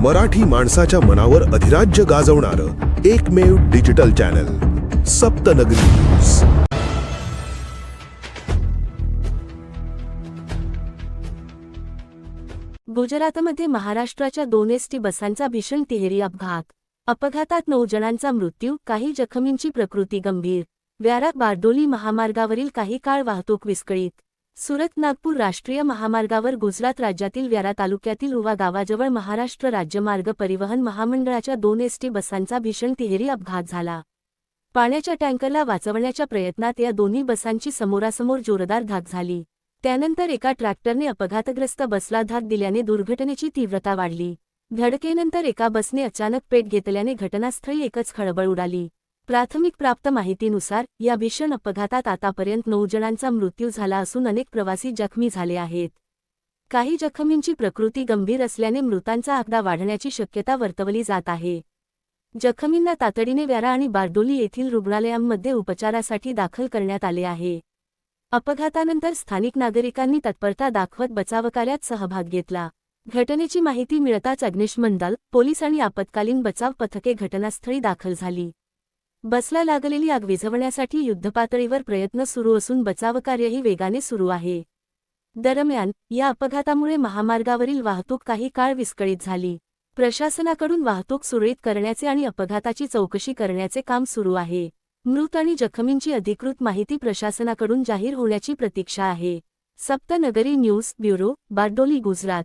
मराठी माणसाच्या मनावर अधिराज्य गाजवणारं एकमेव डिजिटल चॅनल सप्तनगरी न्यूज। गुजरातमध्ये महाराष्ट्राच्या 2 एसटी बसांचा भीषण तिहेरी अपघात। अपघातात 9 जणांचा मृत्यू, काही जखमींची प्रकृती गंभीर। व्यारा बारडोली महामार्गावरील काही काळ वाहतूक विस्कळीत। सुरत नागपूर राष्ट्रीय महामार्गावर गुजरात राज्यातील व्यारा तालुक्यातील उवा गावाजवळ महाराष्ट्र राज्यमार्ग परिवहन महामंडळाच्या 2 एसटी बसांचा भीषण तिहेरी अपघात झाला। पाण्याच्या टँकरला वाचवण्याच्या प्रयत्नात या दोन्ही बसांची समोरासमोर जोरदार धडक झाली। त्यानंतर एका ट्रॅक्टरने अपघातग्रस्त बसला धडक दिल्याने दुर्घटनेची तीव्रता वाढली। धडकेनंतर एका बसने अचानक पेट घेतल्याने घटनास्थळी एकच खळबळ उडाली। प्राथमिक प्राप्त माहितीनुसार या भीषण अपघातात आतापर्यंत 9 जणांचा मृत्यू झाला असून अनेक प्रवासी जखमी झाले आहेत। काही जखमींची प्रकृती गंभीर असल्याने मृतांचा आकडा वाढण्याची शक्यता वर्तवली जात आहे। जखमींना तातडीने व्यारा आणि बारडोली येथील रुग्णालयांमध्ये उपचारासाठी दाखल करण्यात आले आहे। अपघातानंतर स्थानिक नागरिकांनी तत्परता दाखवत बचावकार्यात सहभाग घेतला। घटनेची माहिती मिळताच अग्निशमन दल, पोलीस आणि आपत्कालीन बचाव पथके घटनास्थळी दाखल झाली। बसला लागलेली आग विझवण्यासाठी युद्धपातळीवर प्रयत्न सुरू असून बचावकार्यही वेगाने सुरू आहे। दरम्यान या अपघातामुळे महामार्गावरील वाहतूक काही काळ विस्कळीत झाली। प्रशासनाकडून वाहतूक सुरळीत करण्याचे आणि अपघाताची चौकशी करण्याचे काम सुरू आहे। मृत आणि जखमींची अधिकृत माहिती प्रशासनाकडून जाहीर होण्याची प्रतीक्षा आहे। सप्तनगरी न्यूज ब्युरो, बारडोली, गुजरात।